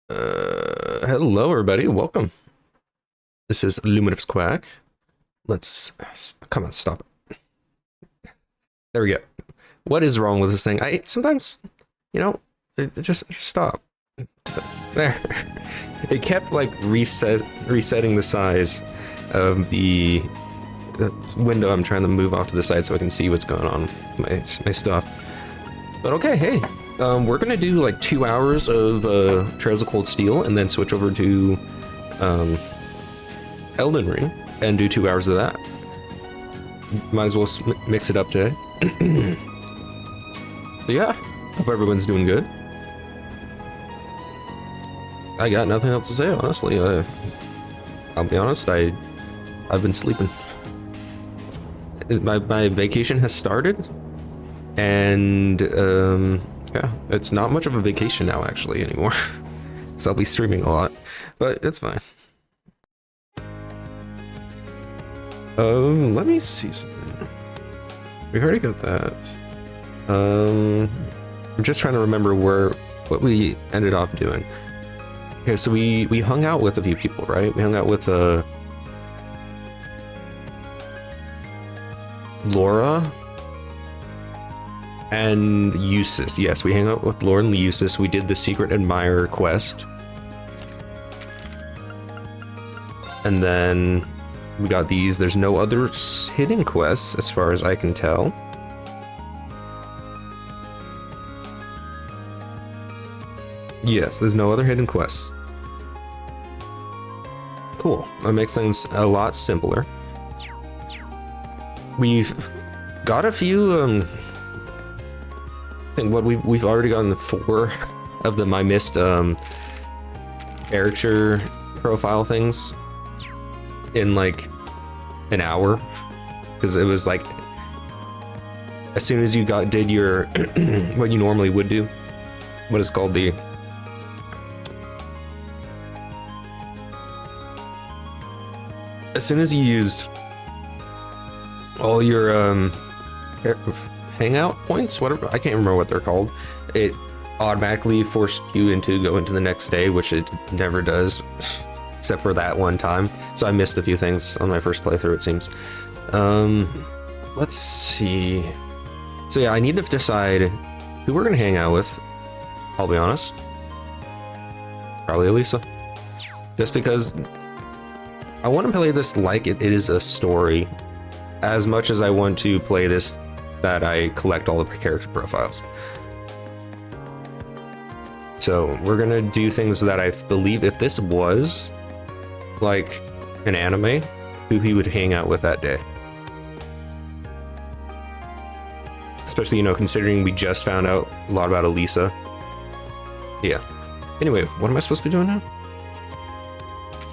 Hello everybody, welcome. This is Luminous Quack. Let's come on, stop it. There we go. What is wrong with this thing? I sometimes, just stop. There. It kept like resetting the size of the window I'm trying to move off to the side so I can see what's going on with my stuff. But okay, hey. We're gonna do like 2 hours of Trails of Cold Steel and then switch over to Elden Ring and do 2 hours of that. Might as well mix it up today. But yeah, hope everyone's doing good. I got nothing else to say, honestly. I'll be honest, I've been sleeping. My vacation has started, and yeah, it's not much of a vacation now actually anymore. So I'll be streaming a lot, but it's fine. Let me see something. We already got that. I'm just trying to remember what we ended off doing. Okay, so we hung out with a few people, right? We hung out with Laura and Eustace. Yes, we hang out with Laura and Eustace. We did the Secret Admirer quest. And then we got these. There's no other hidden quests as far as I can tell. Yes, there's no other hidden quests. Cool. That makes things a lot simpler. We've got a few I think we've already gotten 4 of the I missed character profile things in like an hour, because it was like as soon as you did your what you normally would do, what is called the as soon as you used all your hangout points, whatever, I can't remember what they're called, it automatically forced you into go into the next day, which it never does except for that one time. So I missed a few things on my first playthrough, it seems. Let's see. So yeah, I need to decide who we're gonna hang out with. I'll be honest, probably Elisa, just because I want to play this like it is a story as much as I want to play this that I collect all the character profiles. So we're gonna do things that I believe, if this was like an anime, who he would hang out with that day. Especially, considering we just found out a lot about Elisa. Yeah. Anyway, what am I supposed to be doing now?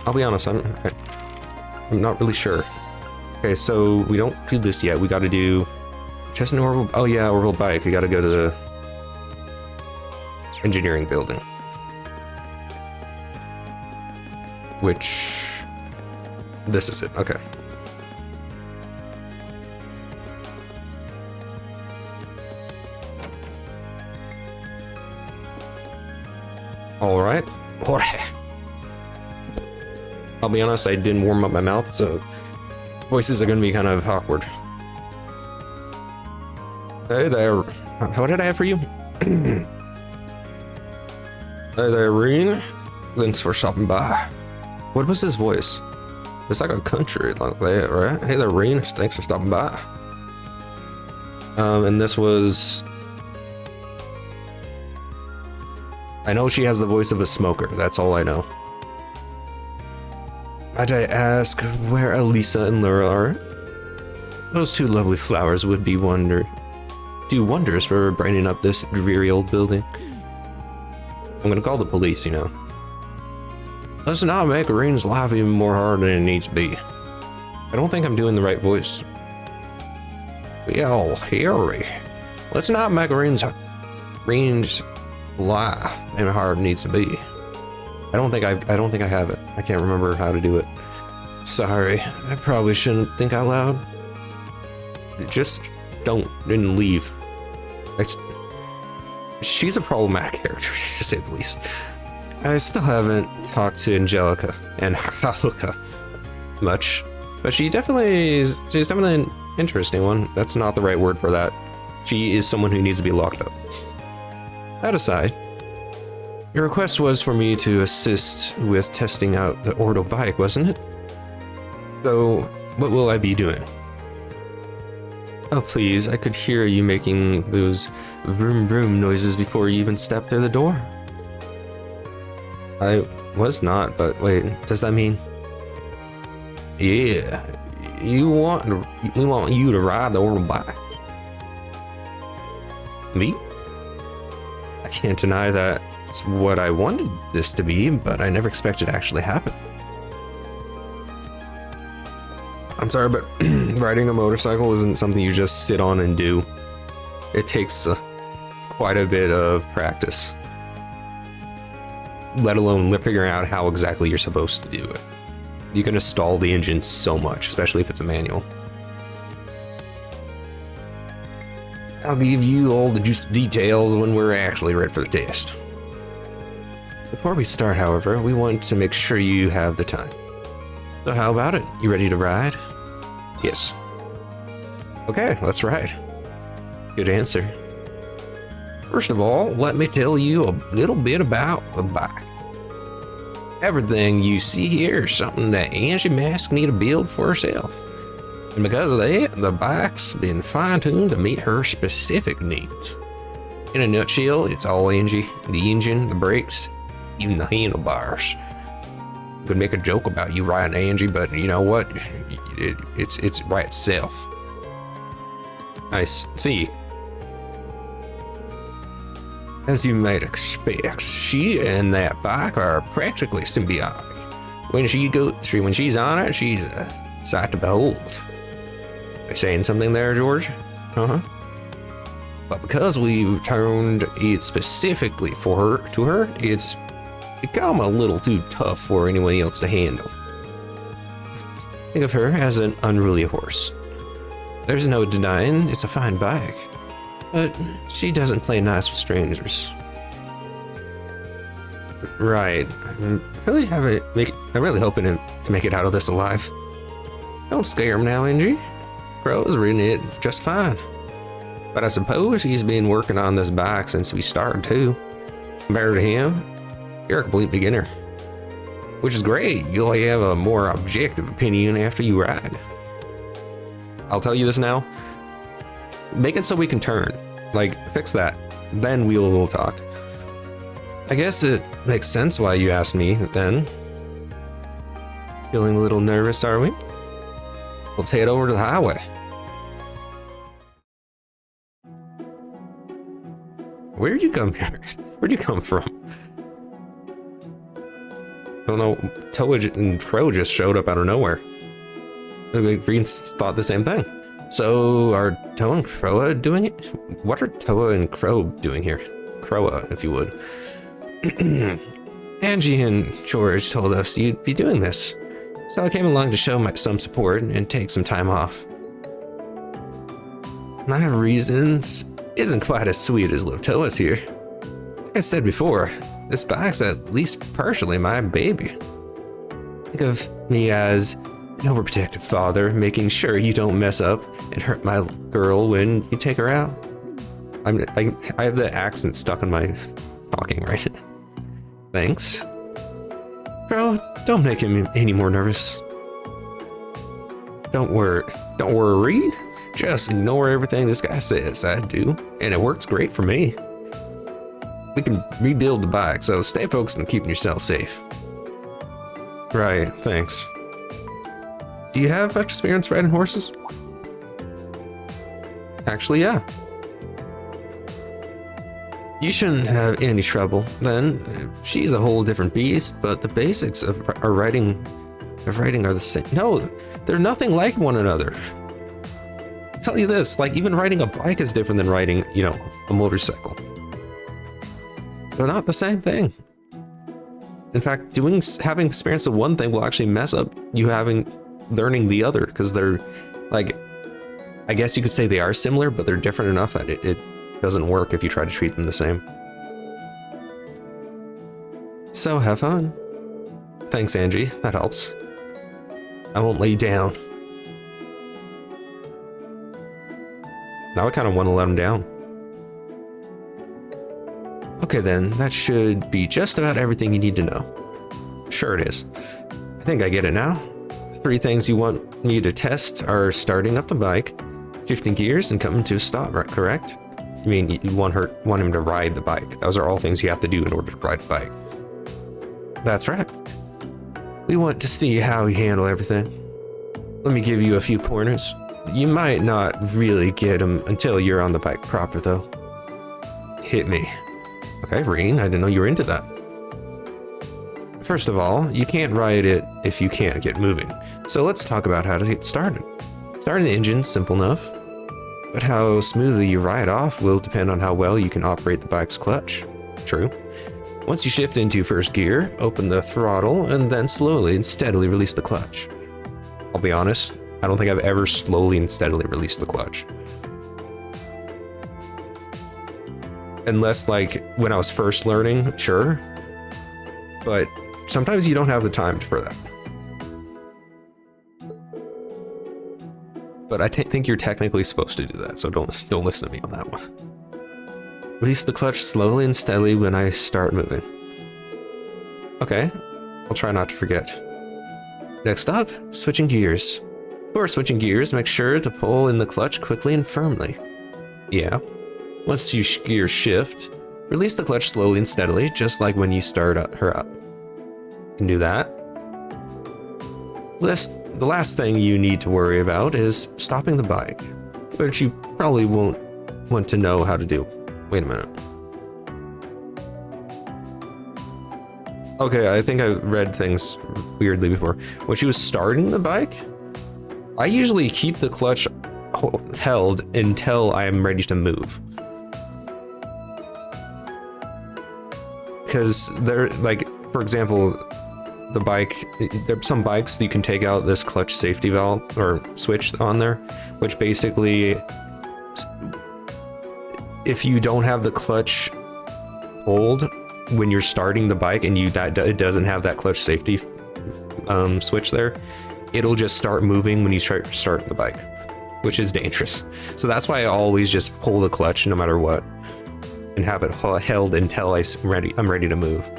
I'll be honest, I'm not really sure. Okay, so we don't do this yet. We got to do just an orbital. Oh yeah, orbital bike. We got to go to the engineering building, which this is it. Okay. All right. I'll be honest, I didn't warm up my mouth, so voices are going to be kind of awkward. Hey there. What did I have for you? Hey there, Reen. Thanks for stopping by. What was his voice? It's like a country like that, right? Hey there, Reen. Thanks for stopping by. And this was... I know she has the voice of a smoker. That's all I know. Might I ask where Elisa and Laura are? Those 2 lovely flowers would do wonders for brightening up this dreary old building. I'm gonna call the police, Let's not make Reen's life even more hard than it needs to be. I don't think I'm doing the right voice. Well, Harry, let's not make Reen's life even harder than it needs to be. I don't think I have it. I can't remember how to do it. Sorry, I probably shouldn't think out loud. Just don't and leave. She's a problematic character, to say the least. I still haven't talked to Angelica and Haluka much, but she's definitely an interesting one. That's not the right word for that. She is someone who needs to be locked up. That aside, your request was for me to assist with testing out the Ordo bike, wasn't it? So, what will I be doing? Oh please, I could hear you making those vroom vroom noises before you even stepped through the door. I was not, but wait, does that mean? Yeah, we want you to ride the Ordo bike. Me? I can't deny that it's what I wanted this to be, but I never expected it to actually happen. I'm sorry, but riding a motorcycle isn't something you just sit on and do. It takes quite a bit of practice, let alone figuring out how exactly you're supposed to do it. You can stall the engine so much, especially if it's a manual. I'll give you all the juicy details when we're actually ready for the test. Before we start, however, we want to make sure you have the time. So how about it? You ready to ride? Yes. Okay, let's ride. Good answer. First of all, let me tell you a little bit about the bike. Everything you see here is something that Angie Mask need to build for herself. And because of that, the bike's been fine-tuned to meet her specific needs. In a nutshell, it's all Angie. The engine, the brakes, even the handlebars. Could make a joke about you riding Angie, but you know what? It's by itself. Nice. See. As you might expect, she and that bike are practically symbiotic. When she's on it, she's a sight to behold. Are you saying something there, George? Uh-huh. But because we've turned it specifically to her, it's become a little too tough for anyone else to handle. Think of her as an unruly horse. There's no denying it's a fine bike, but she doesn't play nice with strangers. Right. I'm really hoping to make it out of this alive. Don't scare him now, Angie. Crow's ridden it just fine. But I suppose he's been working on this bike since we started too. Compared to him, you're a complete beginner. Which is great. You'll have a more objective opinion after you ride. I'll tell you this now. Make it so we can turn. Like, fix that. Then we'll talk. I guess it makes sense why you asked me then. Feeling a little nervous, are we? Let's head over to the highway. Where'd you come here? Where'd you come from? I don't know, Toa and Crow just showed up out of nowhere. The Greens thought the same thing. So, are Toa and Croa doing it? What are Toa and Crow doing here? Croa, if you would. Angie and George told us you'd be doing this. So I came along to show some support and take some time off. My reasons isn't quite as sweet as Toa's here. Like I said before, this bike's at least partially my baby. Think of me as an overprotective father, making sure you don't mess up and hurt my girl when you take her out. I have the accent stuck in my talking, right? Thanks. Bro, don't make him any more nervous. Don't worry. Just ignore everything this guy says. I do, and it works great for me. We can rebuild the bike, so stay focused on keeping yourself safe. Right, thanks. Do you have much experience riding horses? Actually, yeah. You shouldn't have any trouble, then. She's a whole different beast, but the basics of riding are the same. No, they're nothing like one another. I'll tell you this, like even riding a bike is different than riding, a motorcycle. They're not the same thing. In fact, having experience of one thing will actually mess up you learning the other, because they're like, I guess you could say they are similar, but they're different enough that it doesn't work if you try to treat them the same. So have fun. Thanks, Angie. That helps. I won't lay you down. Now I kind of want to let him down. Okay then, that should be just about everything you need to know. Sure it is. I think I get it now. 3 things you want me to test are starting up the bike, shifting gears, and coming to a stop, right? Correct? You mean you want him to ride the bike. Those are all things you have to do in order to ride the bike. That's right. We want to see how you handle everything. Let me give you a few pointers. You might not really get them until you're on the bike proper, though. Hit me. Okay, Reen, I didn't know you were into that. First of all, you can't ride it if you can't get moving. So let's talk about how to get started. Starting the engine's simple enough, but how smoothly you ride off will depend on how well you can operate the bike's clutch. True. Once you shift into first gear, open the throttle, and then slowly and steadily release the clutch. I'll be honest, I don't think I've ever slowly and steadily released the clutch. Unless, like, when I was first learning, sure. But sometimes you don't have the time for that. But I think you're technically supposed to do that, so don't listen to me on that one. Release the clutch slowly and steadily when I start moving. Okay, I'll try not to forget. Next up, switching gears. Before switching gears, make sure to pull in the clutch quickly and firmly. Yeah. Once you gear shift, release the clutch slowly and steadily, just like when you start her up. You can do that. The last thing you need to worry about is stopping the bike, which you probably won't want to know how to do. Wait a minute. Okay, I think I read things weirdly before. When she was starting the bike, I usually keep the clutch held until I am ready to move. Because they're like, for example, the bike, there are some bikes you can take out this clutch safety valve or switch on there, which basically, if you don't have the clutch hold when you're starting the bike and it doesn't have that clutch safety switch there, it'll just start moving when you start the bike, which is dangerous. So that's why I always just pull the clutch no matter what and have it held until I'm ready to move.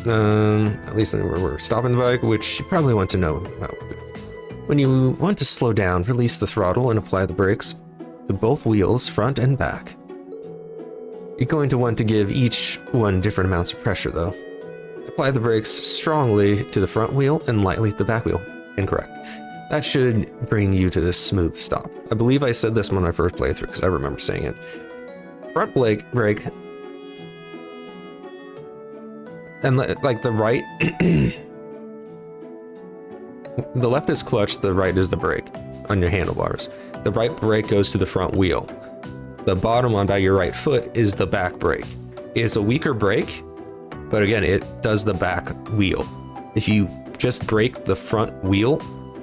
At least we're stopping the bike, which you probably want to know about. When you want to slow down, release the throttle and apply the brakes to both wheels, front and back. You're going to want to give each one different amounts of pressure though. Apply the brakes strongly to the front wheel and lightly to the back wheel. Incorrect. That should bring you to this smooth stop. I believe I said this when I first played through because I remember saying it. Front brake and like the right, the left is clutch, the right is the brake on your handlebars. The right brake goes to the front wheel. The bottom one by your right foot is the back brake. It's a weaker brake, but again, it does the back wheel. If you just brake the front wheel,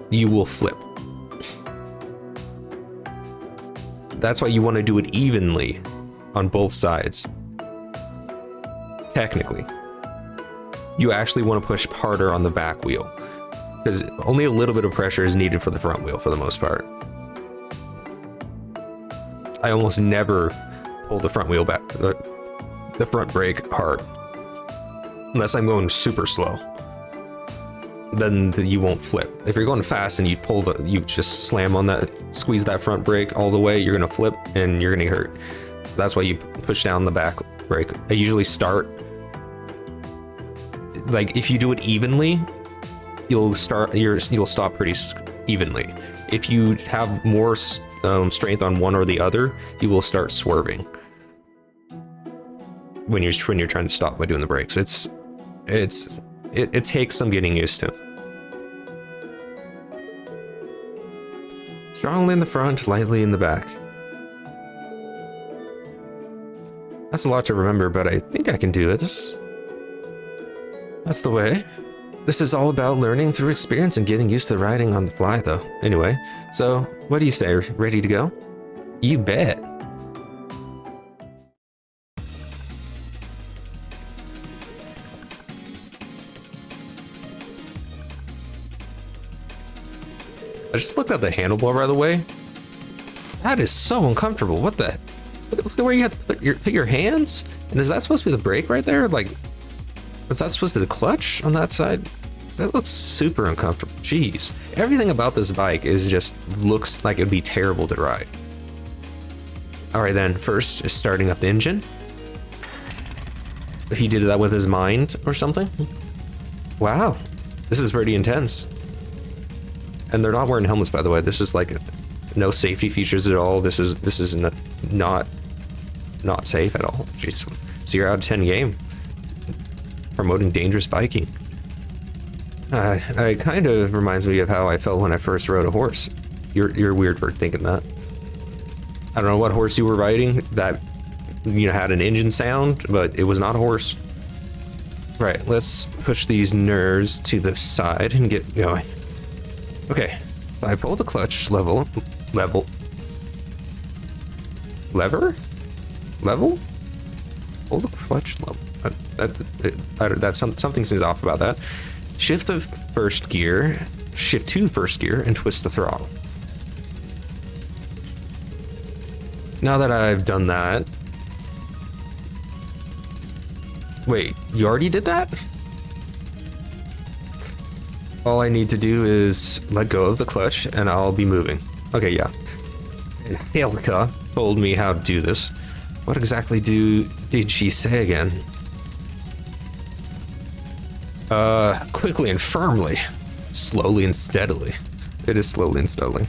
you will flip. That's why you want to do it evenly on both sides. Technically, you actually want to push harder on the back wheel because only a little bit of pressure is needed for the front wheel for the most part. I almost never pull the front wheel back, the front brake hard, unless I'm going super slow. Then you won't flip. If you're going fast and you just slam on that, squeeze that front brake all the way, you're gonna flip and you're gonna hurt. That's why you push down the back brake. I usually start, like if you do it evenly, you'll stop pretty evenly. If you have more strength on one or the other, you will start swerving when you're trying to stop by doing the brakes. It takes some getting used to. Strongly in the front, lightly in the back. That's a lot to remember, but I think I can do it. That's the way. This is all about learning through experience and getting used to riding on the fly, though. Anyway, so what do you say? Ready to go? You bet. I just looked at the handlebar, by the way. That is so uncomfortable. What the? Look at where you have to put your hands. And is that supposed to be the brake right there? Like, is that supposed to be the clutch on that side? That looks super uncomfortable. Jeez. Everything about this bike is just looks like it'd be terrible to ride. All right, then. First is starting up the engine. He did that with his mind or something. Wow. This is pretty intense. And they're not wearing helmets, by the way. This is like no safety features at all. This is not safe at all. Jeez. 0 out of 10 game. Promoting dangerous biking. It kind of reminds me of how I felt when I first rode a horse. You're weird for thinking that. I don't know what horse you were riding that, you know, had an engine sound, but it was not a horse. Right, let's push these nerves to the side and get going. Okay, so I pull the clutch lever? Pull the clutch level. Something seems off about that. Shift to first gear, and twist the throttle. Now that I've done that... Wait, you already did that? All I need to do is let go of the clutch and I'll be moving. Okay, yeah. Angelica told me how to do this. What exactly did she say again? Quickly and firmly. Slowly and steadily. It is slowly and steadily.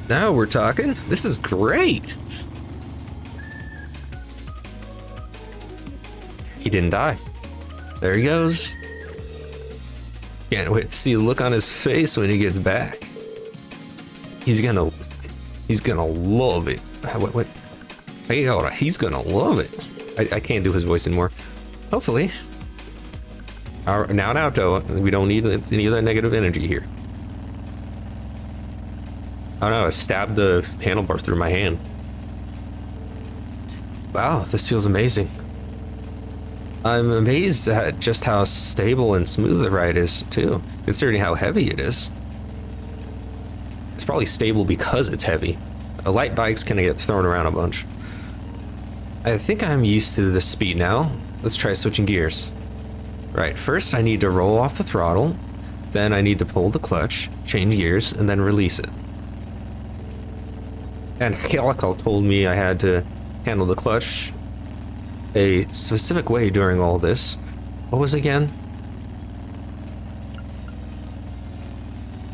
Now we're talking. This is great. He didn't die. There he goes. Can't wait to see the look on his face when he gets back. He's gonna love it. What? Hey, hold on. He's gonna love it. I can't do his voice anymore. Hopefully. Now, Naoto, we don't need any of that negative energy here. Oh no, I stabbed the handlebar through my hand. Wow, this feels amazing. I'm amazed at just how stable and smooth the ride is, too, considering how heavy it is. It's probably stable because it's heavy. Light bikes can get thrown around a bunch. I think I'm used to this speed now. Let's try switching gears. Right, first I need to roll off the throttle, then I need to pull the clutch, change gears, and then release it. And Calico told me I had to handle the clutch a specific way during all this. What was it again?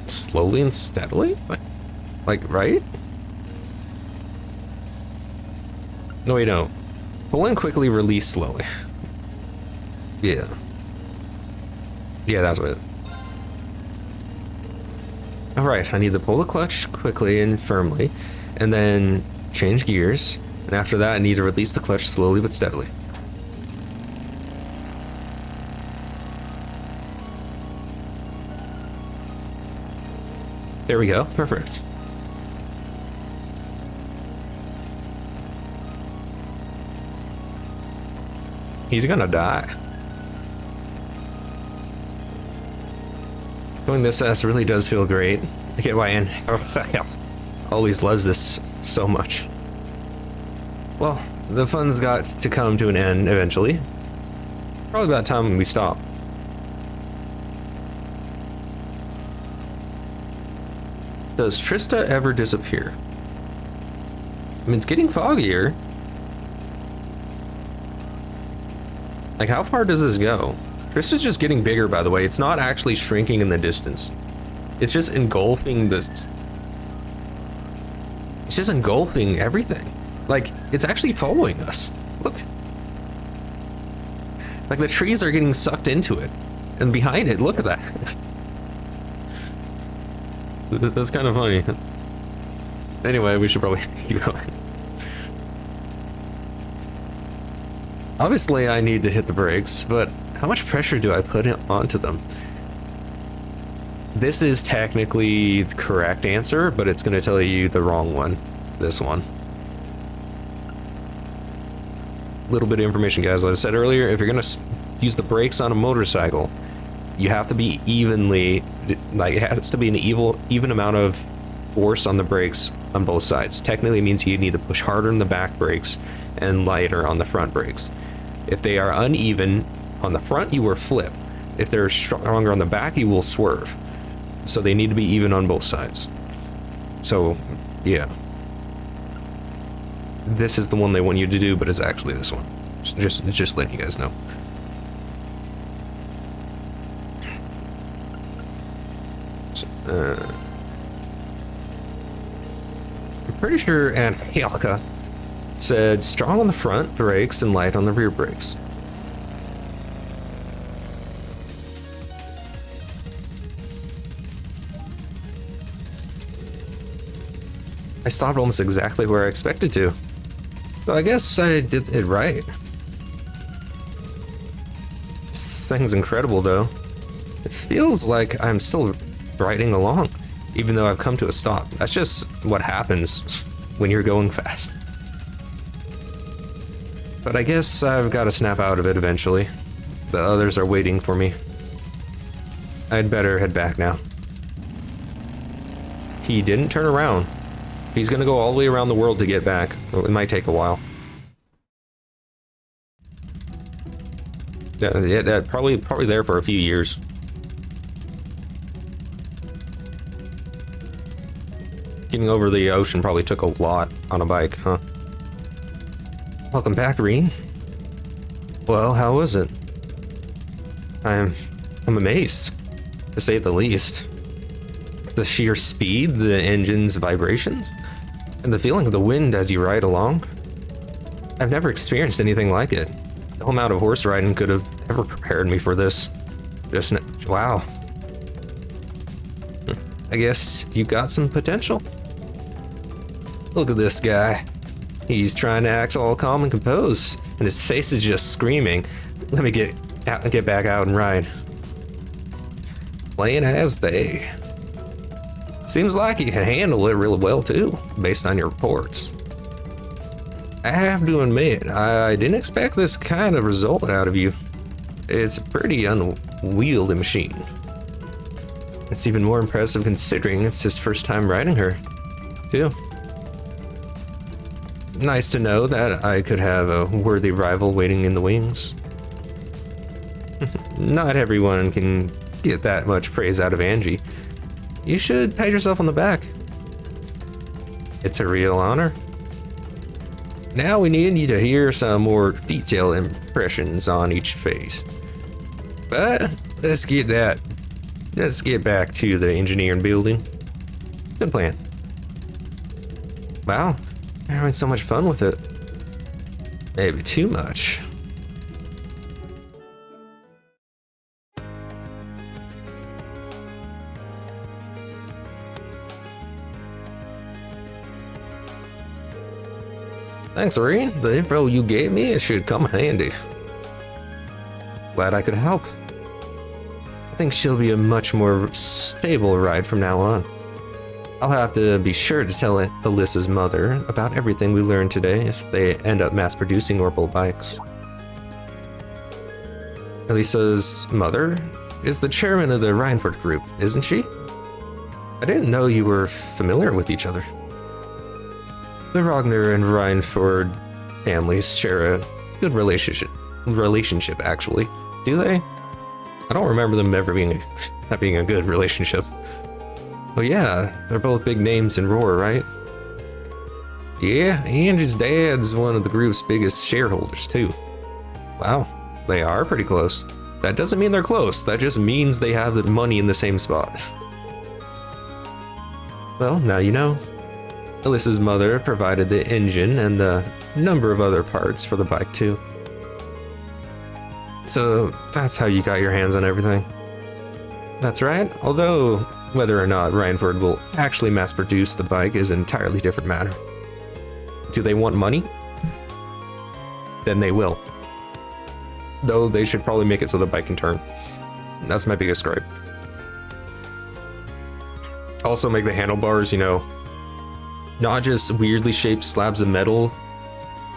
Slowly and steadily? Like, right? No, wait, no. Pull in quickly, release slowly. Yeah. Yeah, that's what it is. Alright, I need to pull the clutch quickly and firmly, and then change gears, and after that I need to release the clutch slowly but steadily. There we go, perfect. He's gonna die. Going this fast really does feel great. I get why Anne always loves this so much. Well, the fun's got to come to an end eventually. Probably about time we stop. Does Trista ever disappear? I mean, it's getting foggier. Like, how far does this go? Trista's just getting bigger, by the way. It's not actually shrinking in the distance. It's just engulfing this. It's just engulfing everything. Like, it's actually following us. Look. Like, the trees are getting sucked into it. And behind it, look at that. That's kind of funny. Anyway, we should probably keep going. Obviously, I need to hit the brakes, but how much pressure do I put onto them? This is technically the correct answer, but it's going to tell you the wrong one. This one. Little bit of information, guys. Like I said earlier, if you're going to use the brakes on a motorcycle, you have to be evenly, like it has to be an even amount of force on the brakes on both sides. Technically, it means you need to push harder on the back brakes and lighter on the front brakes. If they are uneven on the front, you will flip. If they're stronger on the back, you will swerve. So they need to be even on both sides. So, yeah. This is the one they want you to do, but it's actually this one. Just letting you guys know. I'm pretty sure Angelica said strong on the front brakes and light on the rear brakes. I stopped almost exactly where I expected to. So I guess I did it right. This thing's incredible though. It feels like I'm still riding along, even though I've come to a stop. That's just what happens when you're going fast. But I guess I've got to snap out of it eventually. The others are waiting for me. I'd better head back now. He didn't turn around. He's gonna go all the way around the world to get back. It might take a while. Yeah, probably there for a few years. Getting over the ocean probably took a lot on a bike, huh? Welcome back, Reen. Well, how was it? I'm amazed, to say the least. The sheer speed, the engine's vibrations, and the feeling of the wind as you ride along. I've never experienced anything like it. No amount of horse riding could have ever prepared me for this. Wow. I guess you got some potential. Look at this guy. He's trying to act all calm and composed, and his face is just screaming. Let me get back out and ride. Plain as day. Seems like you can handle it really well too, based on your reports. I have to admit, I didn't expect this kind of result out of you. It's a pretty unwieldy machine. It's even more impressive considering it's his first time riding her, too. Nice to know that I could have a worthy rival waiting in the wings. Not everyone can get that much praise out of Angie. You should pat yourself on the back. It's a real honor. Now we need you to hear some more detailed impressions on each phase. But let's get back to the engineering building. Good plan. Wow, you're having so much fun with it. Maybe too much. Thanks, Irene. The info you gave me, it should come handy. Glad I could help. I think she'll be a much more stable ride from now on. I'll have to be sure to tell Alyssa's mother about everything we learned today if they end up mass-producing orbital bikes. Alyssa's mother is the chairman of the Reinford group, isn't she? I didn't know you were familiar with each other. The Ragnar and Reinford families share a good relationship actually. Do they? I don't remember them ever having a good relationship. Oh yeah, they're both big names in Roar, right? Yeah, Angie's dad's one of the group's biggest shareholders too. Wow, they are pretty close. That doesn't mean they're close, that just means they have the money in the same spot. Well, now you know. Alyssa's mother provided the engine and a number of other parts for the bike too. So that's how you got your hands on everything. That's right, although whether or not Reinford will actually mass produce the bike is an entirely different matter. Do they want money? Then they will. Though they should probably make it so the bike can turn. That's my biggest gripe. Also make the handlebars, you know, not just weirdly shaped slabs of metal,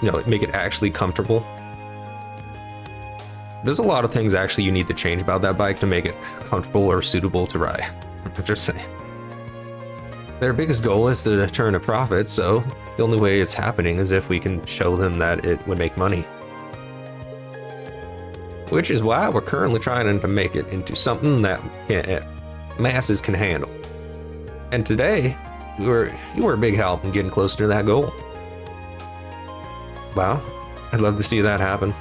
you know, make it actually comfortable. There's a lot of things actually you need to change about that bike to make it comfortable or suitable to ride. I'm just saying. Their biggest goal is to turn a profit, so the only way it's happening is if we can show them that it would make money. Which is why we're currently trying to make it into something that masses can handle. And today, you were a big help in getting closer to that goal. Wow, I'd love to see that happen.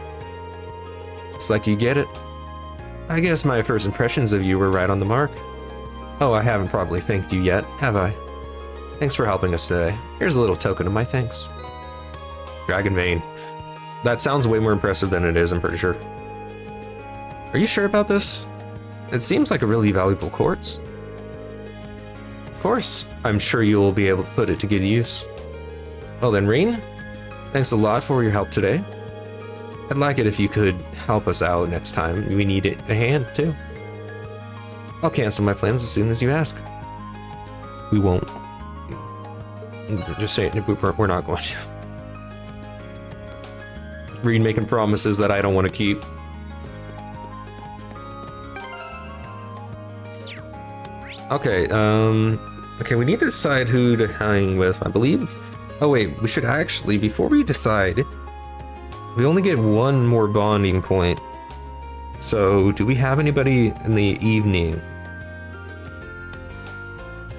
It's like you get it. I guess my first impressions of you were right on the mark. Oh, I haven't probably thanked you yet, have I? Thanks for helping us today. Here's a little token of my thanks. Dragon Vein. That sounds way more impressive than it is, I'm pretty sure. Are you sure about this? It seems like a really valuable quartz. Of course, I'm sure you'll be able to put it to good use. Well then, Reen, thanks a lot for your help today. I'd like it if you could help us out next time. We need a hand, too. I'll cancel my plans as soon as you ask. We won't. Just saying, we're not going to. Reen making promises that I don't want to keep. Okay, okay, we need to decide who to hang with, I believe. Oh wait, we should actually, before we decide, we only get one more bonding point. So, do we have anybody in the evening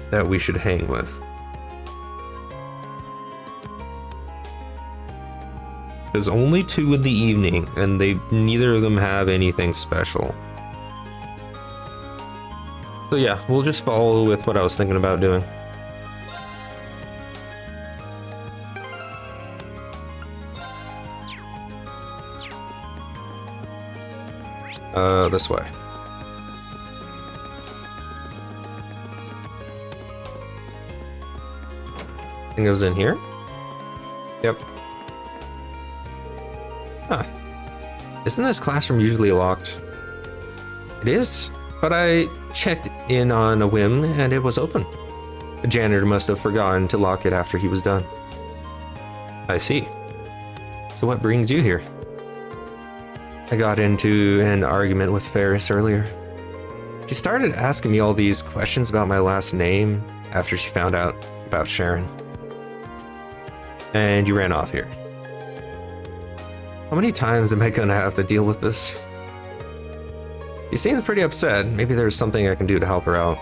that we should hang with? There's only 2 in the evening, and neither of them have anything special. So yeah, we'll just follow with what I was thinking about doing. This way. I think it was in here? Yep. Huh. Isn't this classroom usually locked? It is, but I checked in on a whim and it was open. The janitor must have forgotten to lock it after he was done. I see. So what brings you here? I got into an argument with Ferris earlier. She started asking me all these questions about my last name after she found out about Sharon. And you ran off here. How many times am I gonna have to deal with this? She seems pretty upset. Maybe there's something I can do to help her out.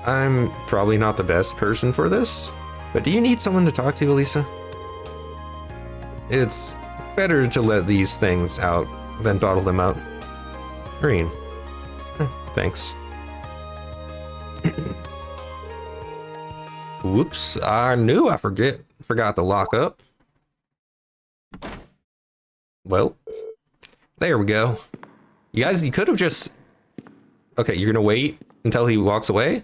I'm probably not the best person for this, but do you need someone to talk to, Elisa? It's better to let these things out than bottle them up. Reen. Thanks. Whoops, I knew I forgot to lock up. Well, there we go. You guys, you could have just... Okay, you're gonna wait until he walks away?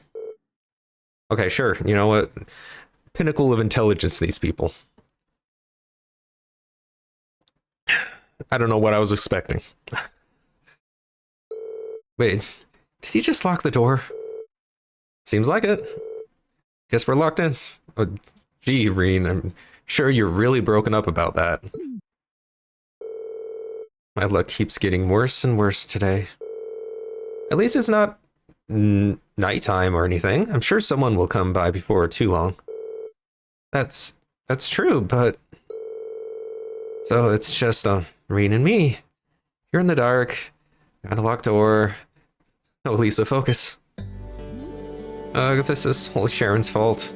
Okay, sure. You know what? Pinnacle of intelligence, these people. I don't know what I was expecting. Wait, did he just lock the door? Seems like it. Guess we're locked in. Oh, gee, Reen, I'm sure you're really broken up about that. My luck keeps getting worse and worse today. At least it's not nighttime or anything. I'm sure someone will come by before too long. That's true, but... So it's just Reen and me. You're in the dark. Got a locked door. Oh, Lisa, focus. This is all Sharon's fault.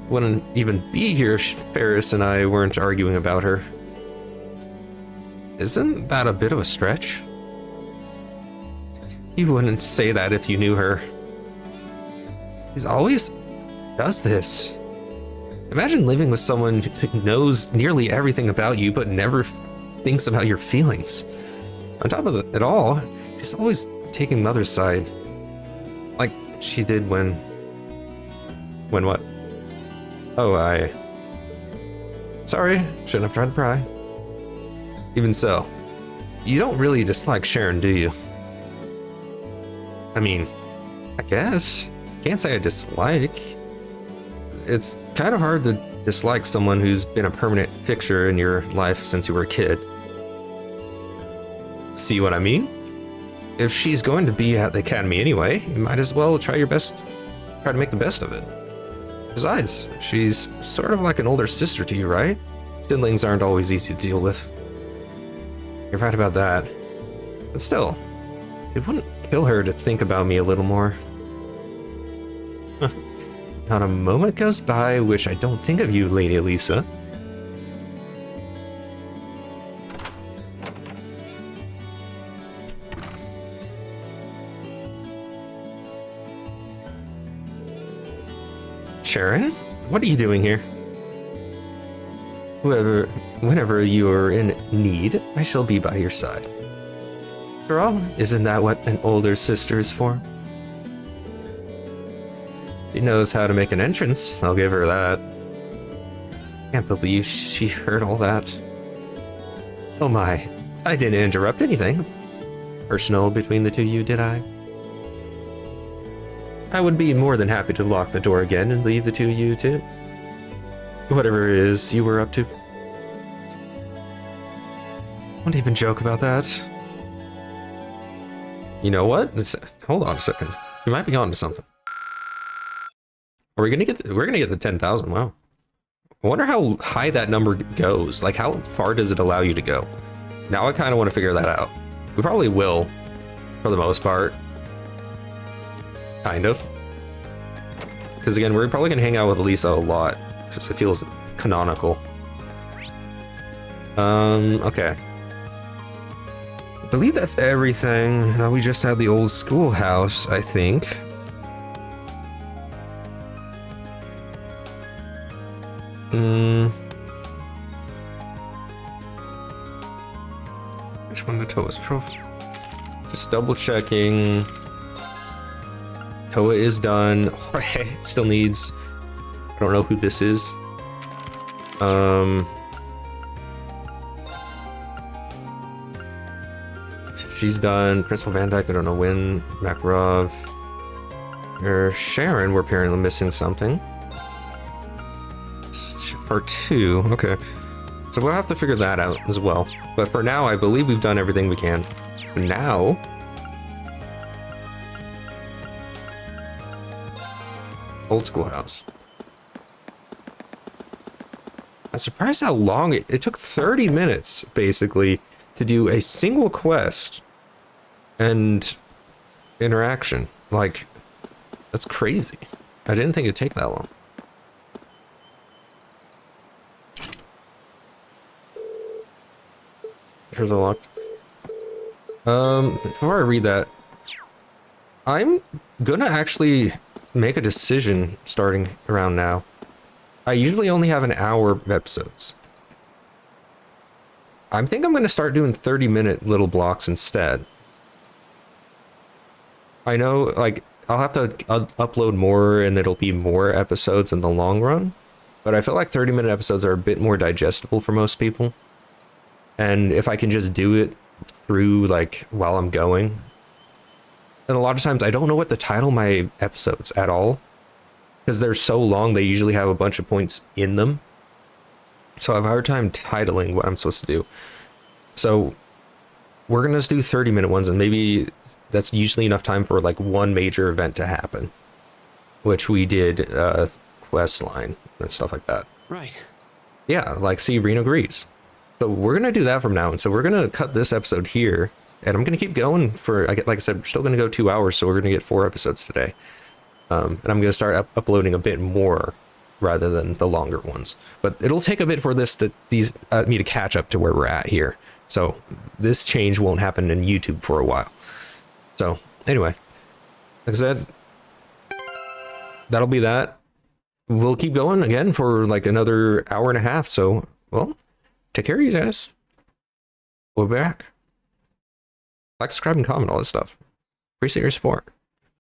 Wouldn't even be here if Ferris and I weren't arguing about her. Isn't that a bit of a stretch? You wouldn't say that if you knew her. He's always does this. Imagine living with someone who knows nearly everything about you but never thinks about your feelings. On top of it all, she's always taking Mother's side. Like she did when what? Oh, sorry, shouldn't have tried to pry. Even so, you don't really dislike Sharon, do you? I mean, I guess. Can't say I dislike. It's kind of hard to dislike someone who's been a permanent fixture in your life since you were a kid. See what I mean? If she's going to be at the academy anyway, you might as well try to make the best of it. Besides, she's sort of like an older sister to you, right? Siblings aren't always easy to deal with. You're right about that. But still, it wouldn't kill her to think about me a little more. Not a moment goes by which I don't think of you, Lady Elisa. Sharon, what are you doing here? Whenever you are in need, I shall be by your side. After all, isn't that what an older sister is for? She knows how to make an entrance, I'll give her that. Can't believe she heard all that. Oh my, I didn't interrupt anything personal between the two of you, did I? I would be more than happy to lock the door again and leave the two of you to whatever it is you were up to. Don't even joke about that. You know what? Hold on a second. You might be onto something. We're gonna get the 10,000. Wow. I wonder how high that number goes. Like, how far does it allow you to go? Now I kind of want to figure that out. We probably will, for the most part. Kind of. Because again, we're probably gonna hang out with Elisa a lot, because it feels canonical. Okay. I believe that's everything. Now we just had the old schoolhouse, I think. Which one the Toa's profile? Just double checking. Toa is done. Still needs. I don't know who this is. She's done. Crystal Van Dyke, I don't know when. Makarov. Sharon, we're apparently missing something. Part 2, okay. So we'll have to figure that out as well. But for now, I believe we've done everything we can. For now... Old schoolhouse. I'm surprised how long it took 30 minutes, basically, to do a single quest and interaction. Like, that's crazy. I didn't think it'd take that long. Here's a locked. Before I read that, I'm gonna actually make a decision starting around now. I usually only have an hour of episodes. I think I'm gonna start doing 30-minute little blocks instead. I know, like, I'll have to upload more and it'll be more episodes in the long run, but I feel like 30-minute episodes are a bit more digestible for most people. And if I can just do it through, like, while I'm going. And a lot of times I don't know what to title my episodes at all. Because they're so long, they usually have a bunch of points in them. So I have a hard time titling what I'm supposed to do. So we're going to just do 30-minute ones, and maybe that's usually enough time for, like, one major event to happen. Which we did, quest line and stuff like that. Right. Yeah, like, see, Reno agrees. So we're going to do that from now. And so we're going to cut this episode here. And I'm going to keep going for, like I said, we're still going to go 2 hours. So we're going to get 4 episodes today. And I'm going to start uploading a bit more rather than the longer ones. But it'll take a bit for me to catch up to where we're at here. So this change won't happen in YouTube for a while. So anyway, like I said, that'll be that. We'll keep going again for like another hour and a half. So, well, take care of you guys. We'll be back. Like, subscribe, and comment, all this stuff. Appreciate your support.